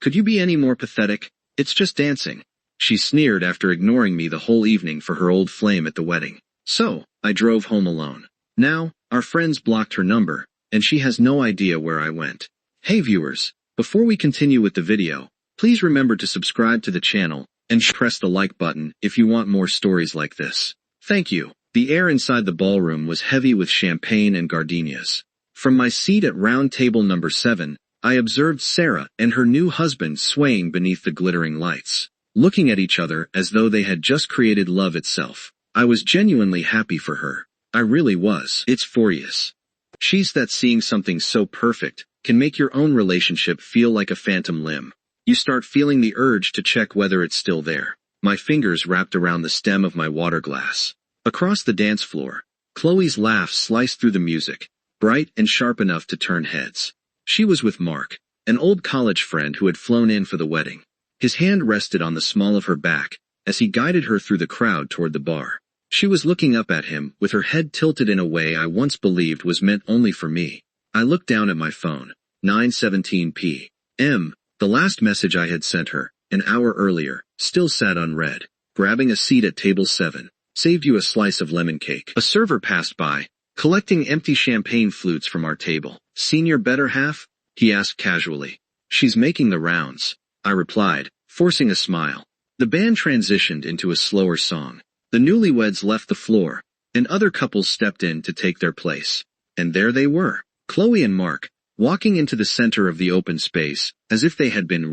Could you be any more pathetic? It's just dancing. She sneered after ignoring me the whole evening for her old flame at the wedding. So, I drove home alone. Now, our friends blocked her number, and she has no idea where I went. Hey viewers, before we continue with the video, please remember to subscribe to the channel, and press the like button if you want more stories like this. Thank you. The air inside the ballroom was heavy with champagne and gardenias. From my seat at round table number 7, I observed Sarah and her new husband swaying beneath the glittering lights, looking at each other as though they had just created love itself. I was genuinely happy for her. I really was. It's furious. She's that seeing something so perfect can make your own relationship feel like a phantom limb. You start feeling the urge to check whether it's still there. My fingers wrapped around the stem of my water glass. Across the dance floor, Chloe's laugh sliced through the music, bright and sharp enough to turn heads. She was with Mark, an old college friend who had flown in for the wedding. His hand rested on the small of her back as he guided her through the crowd toward the bar. She was looking up at him with her head tilted in a way I once believed was meant only for me. I looked down at my phone. 9:17 p.m. The last message I had sent her, an hour earlier, still sat unread. Grabbing a seat at table 7, saved you a slice of lemon cake. A server passed by, collecting empty champagne flutes from our table. Seen your better half? He asked casually. She's making the rounds, I replied, forcing a smile. The band transitioned into a slower song. The newlyweds left the floor, and other couples stepped in to take their place. And there they were, Chloe and Mark, walking into the center of the open space, as if they had been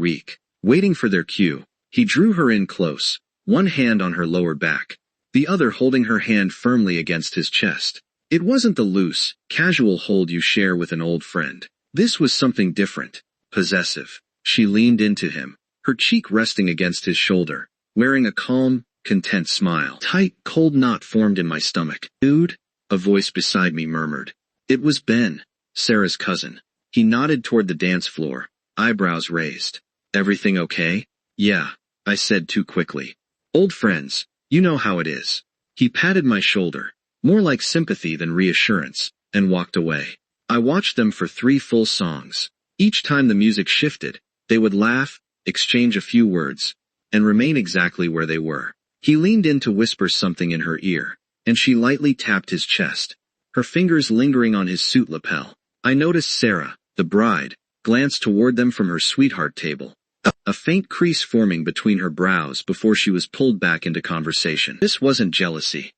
waiting for their cue. He drew her in close, one hand on her lower back, the other holding her hand firmly against his chest. It wasn't the loose, casual hold you share with an old friend. This was something different, possessive. She leaned into him, her cheek resting against his shoulder, wearing a calm, content smile. Tight, cold knot formed in my stomach. Dude, a voice beside me murmured. It was Ben, Sarah's cousin. He nodded toward the dance floor, eyebrows raised. Everything okay? Yeah, I said too quickly. Old friends, you know how it is. He patted my shoulder, more like sympathy than reassurance, and walked away. I watched them for 3 full songs. Each time the music shifted, they would laugh, exchange a few words, and remain exactly where they were. He leaned in to whisper something in her ear, and she lightly tapped his chest, her fingers lingering on his suit lapel. I noticed Sarah, the bride, glance toward them from her sweetheart table, a faint crease forming between her brows before she was pulled back into conversation. This wasn't jealousy.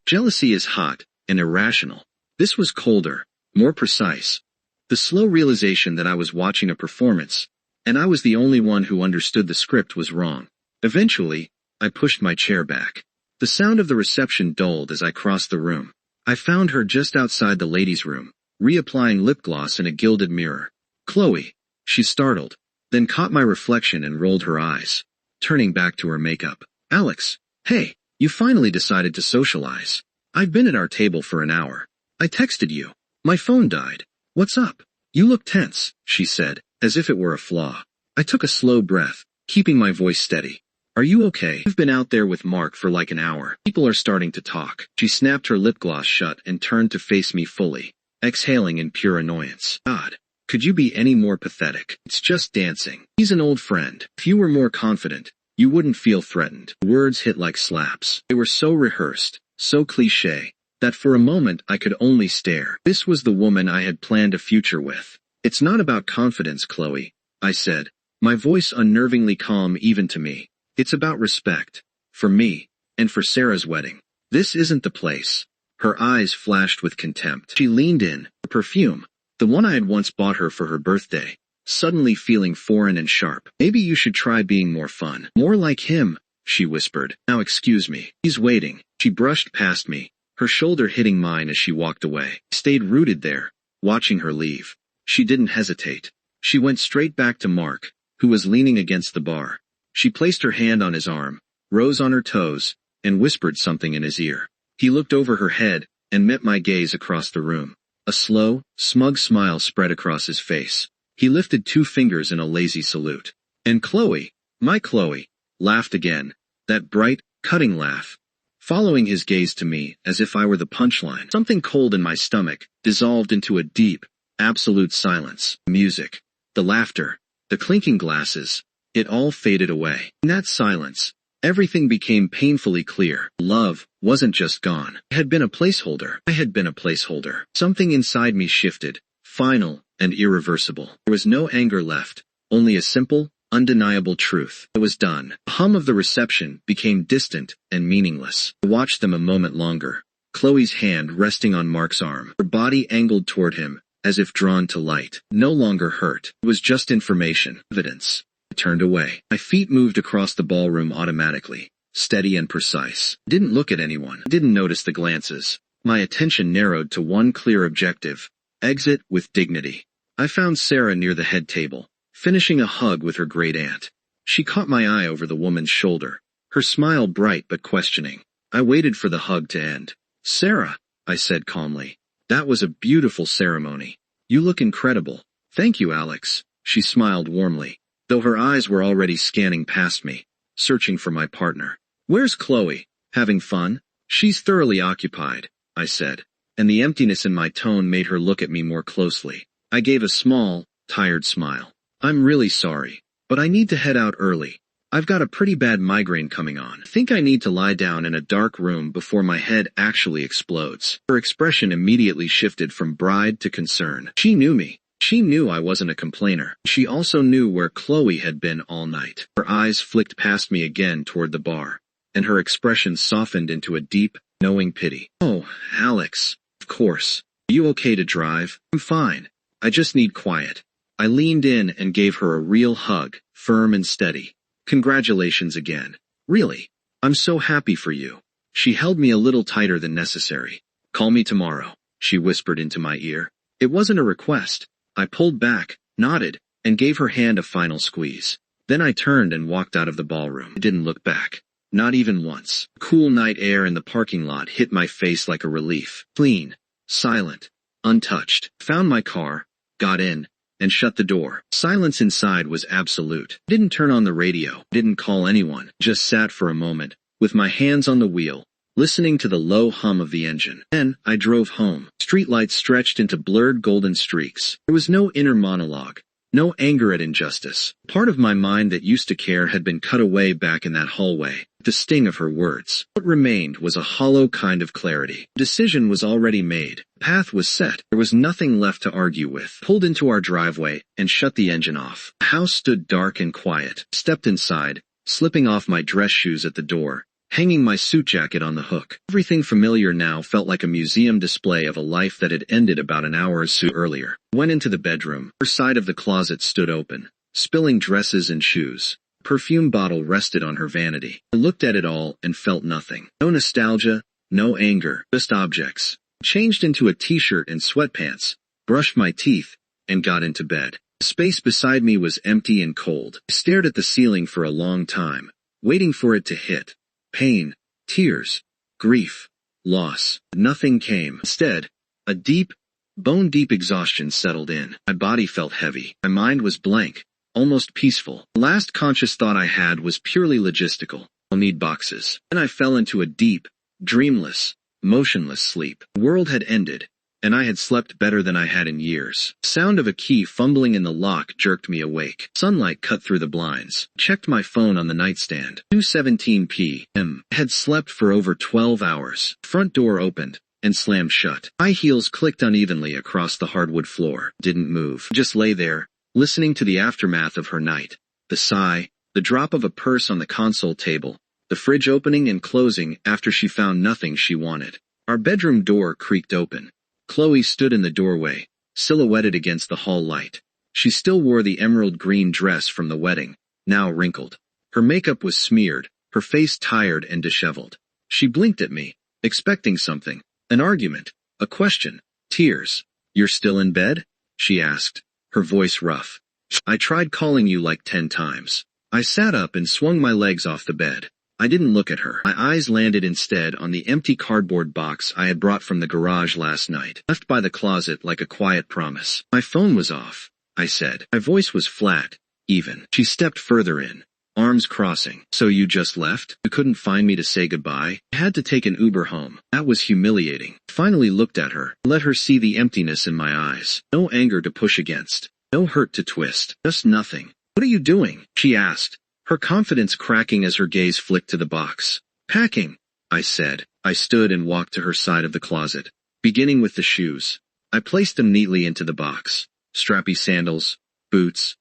Jealousy is hot and irrational. This was colder, more precise. The slow realization that I was watching a performance, and I was the only one who understood the script was wrong. Eventually, I pushed my chair back. The sound of the reception dulled as I crossed the room. I found her just outside the ladies' room, reapplying lip gloss in a gilded mirror. Chloe, she startled, then caught my reflection and rolled her eyes, turning back to her makeup. Alex, hey, you finally decided to socialize. I've been at our table for an hour. I texted you. My phone died. What's up? You look tense, she said, as if it were a flaw. I took a slow breath, keeping my voice steady. Are you okay? I've been out there with Mark for like an hour. People are starting to talk. She snapped her lip gloss shut and turned to face me fully, exhaling in pure annoyance. God, could you be any more pathetic? It's just dancing. He's an old friend. If you were more confident, you wouldn't feel threatened. Words hit like slaps. They were so rehearsed, so cliché, that for a moment I could only stare. This was the woman I had planned a future with. It's not about confidence, Chloe, I said, my voice unnervingly calm even to me. It's about respect. For me, and for Sarah's wedding. This isn't the place. Her eyes flashed with contempt. She leaned in, her perfume, the one I had once bought her for her birthday, suddenly feeling foreign and sharp. Maybe you should try being more fun. More like him, she whispered. Now excuse me. He's waiting. She brushed past me, her shoulder hitting mine as she walked away. I stayed rooted there, watching her leave. She didn't hesitate. She went straight back to Mark, who was leaning against the bar. She placed her hand on his arm, rose on her toes, and whispered something in his ear. He looked over her head, and met my gaze across the room. A slow, smug smile spread across his face. He lifted 2 fingers in a lazy salute. And Chloe, my Chloe, laughed again, that bright, cutting laugh, following his gaze to me as if I were the punchline. Something cold in my stomach dissolved into a deep, absolute silence. Music, the laughter, the clinking glasses. It all faded away. In that silence, everything became painfully clear. Love wasn't just gone. It had been a placeholder. I had been a placeholder. Something inside me shifted, final and irreversible. There was no anger left, only a simple, undeniable truth. It was done. The hum of the reception became distant and meaningless. I watched them a moment longer. Chloe's hand resting on Mark's arm. Her body angled toward him, as if drawn to light. No longer hurt. It was just information. Evidence. I turned away. My feet moved across the ballroom automatically, steady and precise. I didn't look at anyone. I didn't notice the glances. My attention narrowed to one clear objective. Exit with dignity. I found Sarah near the head table, finishing a hug with her great aunt. She caught my eye over the woman's shoulder, her smile bright but questioning. I waited for the hug to end. "Sarah," I said calmly, "that was a beautiful ceremony. You look incredible." "Thank you, Alex." She smiled warmly, though her eyes were already scanning past me, searching for my partner. "Where's Chloe? Having fun?" "She's thoroughly occupied," I said, and the emptiness in my tone made her look at me more closely. I gave a small, tired smile. "I'm really sorry, but I need to head out early. I've got a pretty bad migraine coming on. I think I need to lie down in a dark room before my head actually explodes." Her expression immediately shifted from bride to concern. She knew me. She knew I wasn't a complainer. She also knew where Chloe had been all night. Her eyes flicked past me again toward the bar, and her expression softened into a deep, knowing pity. "Oh, Alex. Of course. Are you okay to drive?" "I'm fine. I just need quiet." I leaned in and gave her a real hug, firm and steady. "Congratulations again. Really. I'm so happy for you." She held me a little tighter than necessary. "Call me tomorrow," she whispered into my ear. It wasn't a request. I pulled back, nodded, and gave her hand a final squeeze. Then I turned and walked out of the ballroom. I didn't look back. Not even once. Cool night air in the parking lot hit my face like a relief. Clean, silent, untouched. Found my car, got in, and shut the door. Silence inside was absolute. Didn't turn on the radio, didn't call anyone, just sat for a moment, with my hands on the wheel, listening to the low hum of the engine. Then, I drove home. Streetlights stretched into blurred golden streaks. There was no inner monologue, no anger at injustice. Part of my mind that used to care had been cut away back in that hallway. The sting of her words. What remained was a hollow kind of clarity. Decision was already made. Path was set. There was nothing left to argue with. Pulled into our driveway and shut the engine off. The house stood dark and quiet. Stepped inside, slipping off my dress shoes at the door, hanging my suit jacket on the hook. Everything familiar now felt like a museum display of a life that had ended about an hour or so earlier. Went into the bedroom. Her side of the closet stood open, spilling dresses and shoes. Perfume bottle rested on her vanity. I looked at it all and felt nothing. No nostalgia, no anger, just objects. Changed into a t-shirt and sweatpants, brushed my teeth, and got into bed. The space beside me was empty and cold. I stared at the ceiling for a long time, waiting for it to hit. Pain, tears, grief, loss. Nothing came. Instead, a deep, bone-deep exhaustion settled in. My body felt heavy. My mind was blank. Almost peaceful. The last conscious thought I had was purely logistical. I'll need boxes. Then I fell into a deep, dreamless, motionless sleep. The world had ended, and I had slept better than I had in years. The sound of a key fumbling in the lock jerked me awake. Sunlight cut through the blinds. Checked my phone on the nightstand. 2:17 p.m. I had slept for over 12 hours. The front door opened and slammed shut. High heels clicked unevenly across the hardwood floor. Didn't move. Just lay there, listening to the aftermath of her night. The sigh, the drop of a purse on the console table, the fridge opening and closing after she found nothing she wanted. Our bedroom door creaked open. Chloe stood in the doorway, silhouetted against the hall light. She still wore the emerald green dress from the wedding, now wrinkled. Her makeup was smeared, her face tired and disheveled. She blinked at me, expecting something, an argument, a question. "Tears. You're still in bed?" she asked, her voice rough. "I tried calling you like 10 times. I sat up and swung my legs off the bed. I didn't look at her. My eyes landed instead on the empty cardboard box I had brought from the garage last night, left by the closet like a quiet promise. "My phone was off," I said. My voice was flat, even. She stepped further in, arms crossing. "So you just left? You couldn't find me to say goodbye?" I had to take an Uber home. That was humiliating. I finally looked at her, let her see the emptiness in my eyes. No anger to push against. No hurt to twist. Just nothing. What are you doing? She asked, her confidence cracking as her gaze flicked to the box. Packing, I said. I stood and walked to her side of the closet. Beginning with the shoes. I placed them neatly into the box. Strappy sandals, boots,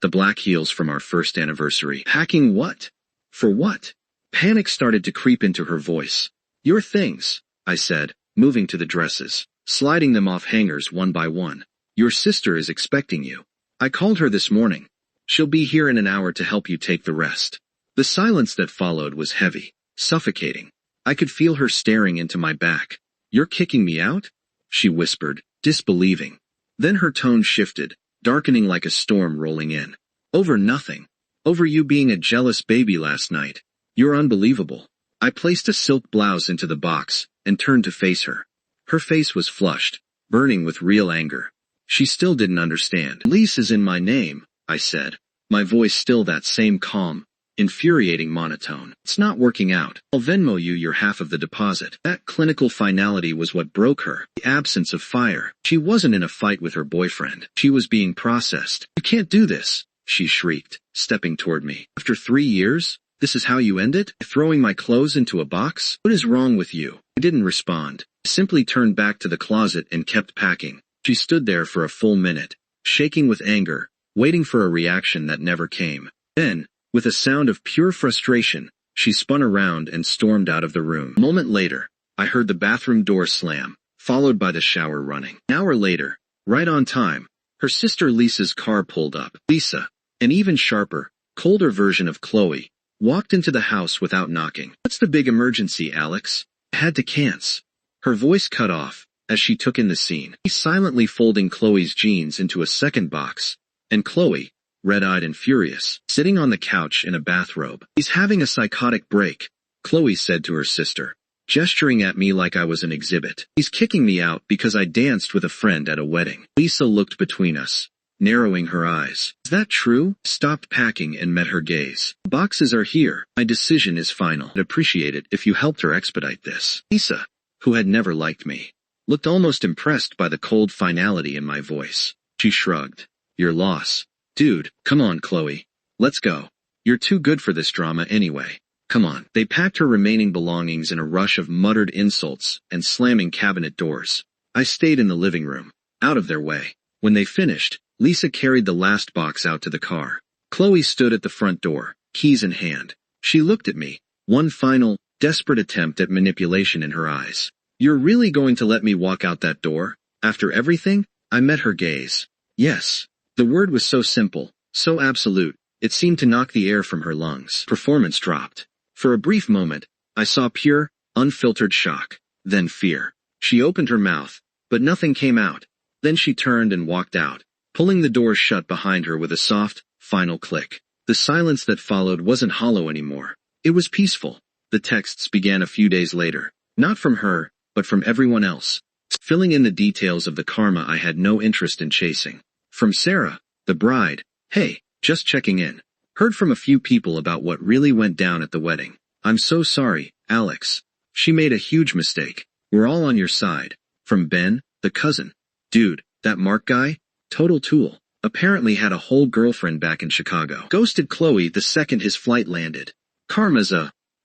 the black heels from our first anniversary. Packing what? For what? Panic started to creep into her voice. Your things, I said, moving to the dresses, sliding them off hangers one by one. Your sister is expecting you. I called her this morning. She'll be here in an hour to help you take the rest. The silence that followed was heavy, suffocating. I could feel her staring into my back. You're kicking me out? She whispered, disbelieving. Then her tone shifted, darkening like a storm rolling in. Over nothing. Over you being a jealous baby last night. You're unbelievable. I placed a silk blouse into the box and turned to face her. Her face was flushed, burning with real anger. She still didn't understand. Lease is in my name, I said, my voice still that same calm, infuriating monotone. It's not working out. I'll Venmo you your half of the deposit. That clinical finality was what broke her. The absence of fire. She wasn't in a fight with her boyfriend. She was being processed. You can't do this, she shrieked, stepping toward me. After 3 years? This is how you end it? Throwing my clothes into a box? What is wrong with you? I didn't respond. I simply turned back to the closet and kept packing. She stood there for a full minute, shaking with anger, waiting for a reaction that never came. Then, with a sound of pure frustration, she spun around and stormed out of the room. A moment later, I heard the bathroom door slam, followed by the shower running. An hour later, right on time, her sister Lisa's car pulled up. Lisa, an even sharper, colder version of Chloe, walked into the house without knocking. What's the big emergency, Alex? I had to cancel. Her voice cut off as she took in the scene. He's silently folding Chloe's jeans into a second box, and Chloe, red-eyed and furious, sitting on the couch in a bathrobe. He's having a psychotic break, Chloe said to her sister, gesturing at me like I was an exhibit. He's kicking me out because I danced with a friend at a wedding. Lisa looked between us, narrowing her eyes. Is that true? Stopped packing and met her gaze. Boxes are here. My decision is final. I'd appreciate it if you helped her expedite this. Lisa, who had never liked me, looked almost impressed by the cold finality in my voice. She shrugged. Your loss. Dude, come on, Chloe. Let's go. You're too good for this drama anyway. Come on. They packed her remaining belongings in a rush of muttered insults and slamming cabinet doors. I stayed in the living room, out of their way. When they finished, Lisa carried the last box out to the car. Chloe stood at the front door, keys in hand. She looked at me, one final, desperate attempt at manipulation in her eyes. You're really going to let me walk out that door? After everything? I met her gaze. Yes. The word was so simple, so absolute, it seemed to knock the air from her lungs. Performance dropped. For a brief moment, I saw pure, unfiltered shock, then fear. She opened her mouth, but nothing came out. Then she turned and walked out, pulling the door shut behind her with a soft, final click. The silence that followed wasn't hollow anymore. It was peaceful. The texts began a few days later, not from her, but from everyone else, filling in the details of the karma I had no interest in chasing. From Sarah, the bride, hey, just checking in. Heard from a few people about what really went down at the wedding. I'm so sorry, Alex. She made a huge mistake. We're all on your side. From Ben, the cousin. Dude, that Mark guy? Total tool. Apparently had a whole girlfriend back in Chicago. Ghosted Chloe the second his flight landed. Karma's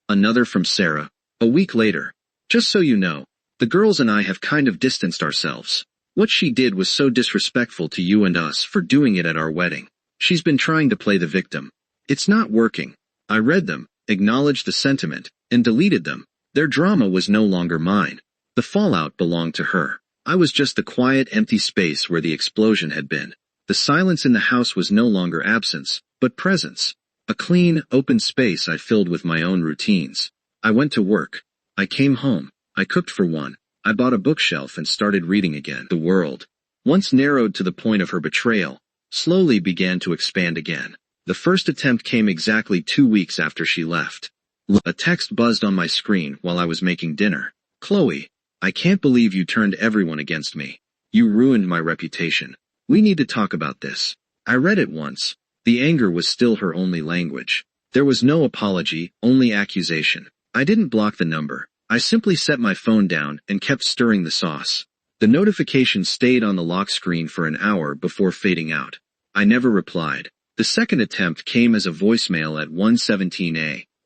another from Sarah. A week later. Just so you know, the girls and I have kind of distanced ourselves. What she did was so disrespectful to you and us for doing it at our wedding. She's been trying to play the victim. It's not working. I read them, acknowledged the sentiment, and deleted them. Their drama was no longer mine. The fallout belonged to her. I was just the quiet, empty space where the explosion had been. The silence in the house was no longer absence, but presence. A clean, open space I filled with my own routines. I went to work. I came home. I cooked for one. I bought a bookshelf and started reading again. The world, once narrowed to the point of her betrayal, slowly began to expand again. The first attempt came exactly 2 weeks after she left. A text buzzed on my screen while I was making dinner. Chloe, I can't believe you turned everyone against me. You ruined my reputation. We need to talk about this. I read it once. The anger was still her only language. There was no apology, only accusation. I didn't block the number. I simply set my phone down and kept stirring the sauce. The notification stayed on the lock screen for an hour before fading out. I never replied. The second attempt came as a voicemail at 1:17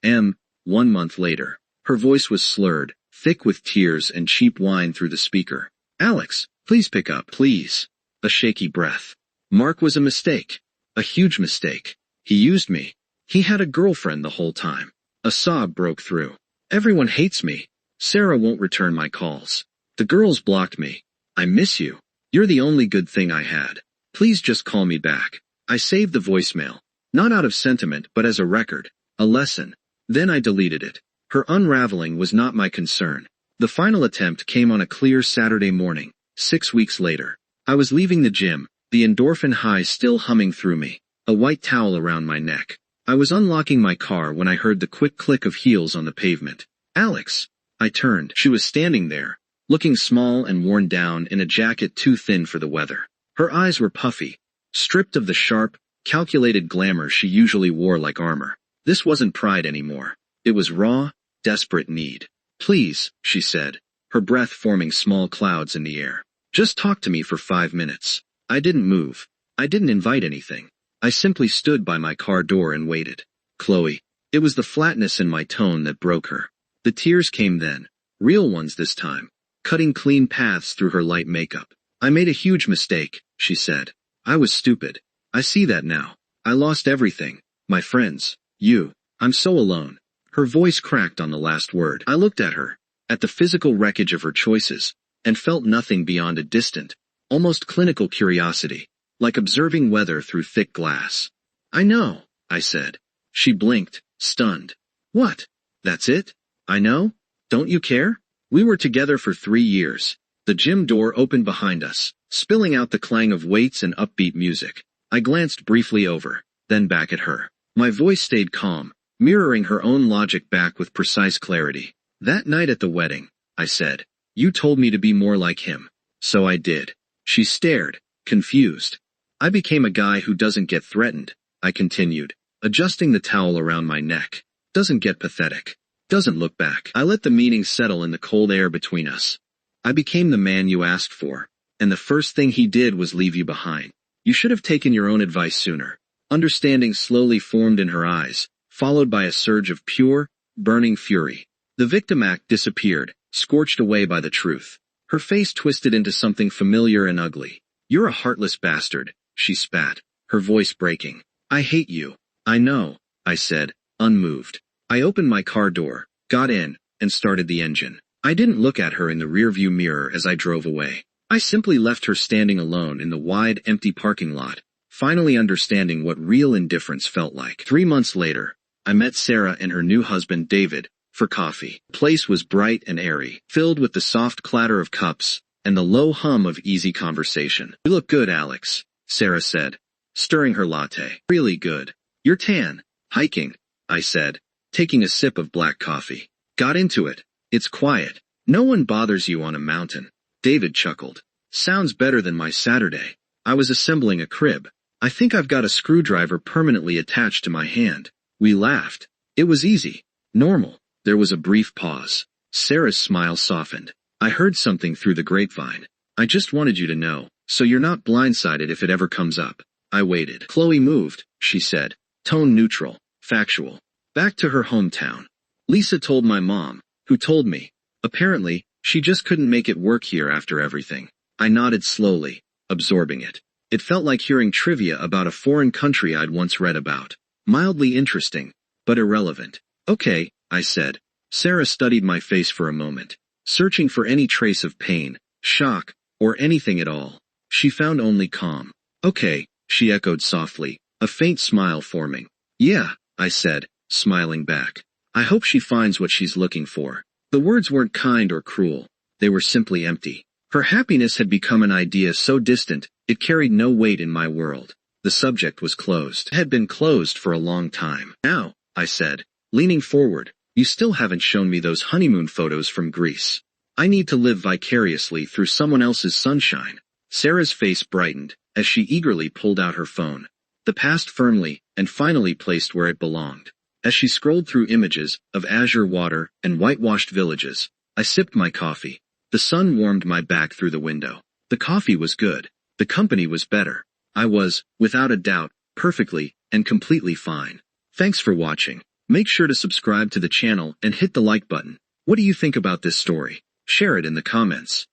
a.m., 1 month later. Her voice was slurred, thick with tears and cheap wine through the speaker. Alex, please pick up, please. A shaky breath. Mark was a mistake. A huge mistake. He used me. He had a girlfriend the whole time. A sob broke through. Everyone hates me. Sarah won't return my calls. The girls blocked me. I miss you. You're the only good thing I had. Please just call me back. I saved the voicemail. Not out of sentiment but as a record. A lesson. Then I deleted it. Her unraveling was not my concern. The final attempt came on a clear Saturday morning, 6 weeks later. I was leaving the gym, the endorphin high still humming through me, a white towel around my neck. I was unlocking my car when I heard the quick click of heels on the pavement. Alex. I turned. She was standing there, looking small and worn down in a jacket too thin for the weather. Her eyes were puffy, stripped of the sharp, calculated glamour she usually wore like armor. This wasn't pride anymore. It was raw, desperate need. Please, she said, her breath forming small clouds in the air. Just talk to me for 5 minutes. I didn't move. I didn't invite anything. I simply stood by my car door and waited. Chloe. It was the flatness in my tone that broke her. The tears came then, real ones this time, cutting clean paths through her light makeup. I made a huge mistake, she said. I was stupid. I see that now. I lost everything. My friends. You. I'm so alone. Her voice cracked on the last word. I looked at her, at the physical wreckage of her choices, and felt nothing beyond a distant, almost clinical curiosity, like observing weather through thick glass. I know, I said. She blinked, stunned. What? That's it? I know? Don't you care? We were together for 3 years. The gym door opened behind us, spilling out the clang of weights and upbeat music. I glanced briefly over, then back at her. My voice stayed calm, mirroring her own logic back with precise clarity. That night at the wedding, I said, you told me to be more like him. So I did. She stared, confused. I became a guy who doesn't get threatened, I continued, adjusting the towel around my neck. Doesn't get pathetic. Doesn't look back. I let the meaning settle in the cold air between us. I became the man you asked for, and the first thing he did was leave you behind. You should have taken your own advice sooner. Understanding slowly formed in her eyes, followed by a surge of pure, burning fury. The victim act disappeared, scorched away by the truth. Her face twisted into something familiar and ugly. You're a heartless bastard, she spat, her voice breaking. I hate you. I know, I said, unmoved. I opened my car door, got in, and started the engine. I didn't look at her in the rearview mirror as I drove away. I simply left her standing alone in the wide, empty parking lot, finally understanding what real indifference felt like. 3 months later, I met Sarah and her new husband, David, for coffee. The place was bright and airy, filled with the soft clatter of cups and the low hum of easy conversation. You look good, Alex, Sarah said, stirring her latte. Really good. You're tan. Hiking, I said, taking a sip of black coffee. Got into it. It's quiet. No one bothers you on a mountain. David chuckled. Sounds better than my Saturday. I was assembling a crib. I think I've got a screwdriver permanently attached to my hand. We laughed. It was easy. Normal. There was a brief pause. Sarah's smile softened. I heard something through the grapevine. I just wanted you to know, so you're not blindsided if it ever comes up. I waited. Chloe moved, she said. Tone neutral. Factual. Back to her hometown. Lisa told my mom, who told me. Apparently, she just couldn't make it work here after everything. I nodded slowly, absorbing it. It felt like hearing trivia about a foreign country I'd once read about. Mildly interesting, but irrelevant. Okay, I said. Sarah studied my face for a moment, searching for any trace of pain, shock, or anything at all. She found only calm. Okay, she echoed softly, a faint smile forming. Yeah, I said, smiling back. I hope she finds what she's looking for. The words weren't kind or cruel. They were simply empty. Her happiness had become an idea so distant, it carried no weight in my world. The subject was closed. It had been closed for a long time. Now, I said, leaning forward, you still haven't shown me those honeymoon photos from Greece. I need to live vicariously through someone else's sunshine. Sarah's face brightened, as she eagerly pulled out her phone. The past firmly, and finally placed where it belonged. As she scrolled through images of azure water and whitewashed villages, I sipped my coffee. The sun warmed my back through the window. The coffee was good. The company was better. I was, without a doubt, perfectly, and completely fine. Thanks for watching. Make sure to subscribe to the channel and hit the like button. What do you think about this story? Share it in the comments.